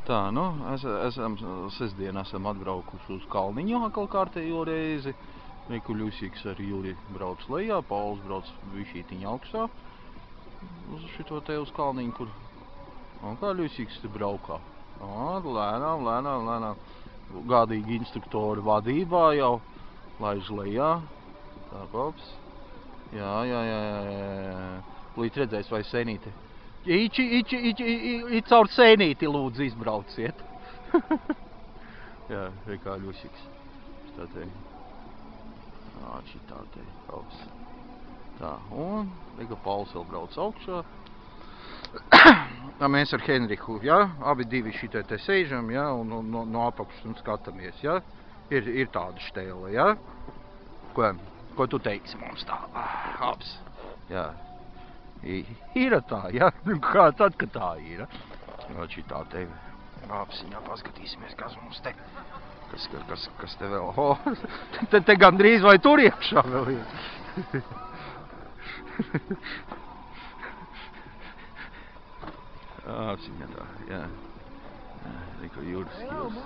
Tā, nu, sestdien esam atbraukuši uz Kalniņu atkal kārtējo reizi. Reku Ļusīgs ar Juri brauc lejā, Pauls brauc višķītiņa augstā. Uz šito te uz Kalniņu, kur... Un kā Ļusīgs te braukā. Lēnām. Gādīgi instruktori vadībā jau laiž lejā. Tā, paps. Jā. Līdz redzēs, vai senīte. I caur sēnīti lūdzu izbrauciet. Jā, rekā Ļusīgs. Šitā te. Šitā te. Paus. Tā, un reka Pauls vēl brauc augšā. Mēs ar Henriku, ja? Abi divi šitai te sēžam, ja? Un no apakšas un skatāmies, ja? Ir tāda štēle, ja? Ko tu teiksi mums tā? Abs. Jā. Ir tā, ja? Kā tad, kad tā ir? Šitā te apsiņā paskatīsimies, kas mums te, kas te vēl, te gandrīz vai tur iekšā vēl ir. Apsiņā tā, jā. Reka Jūras skils.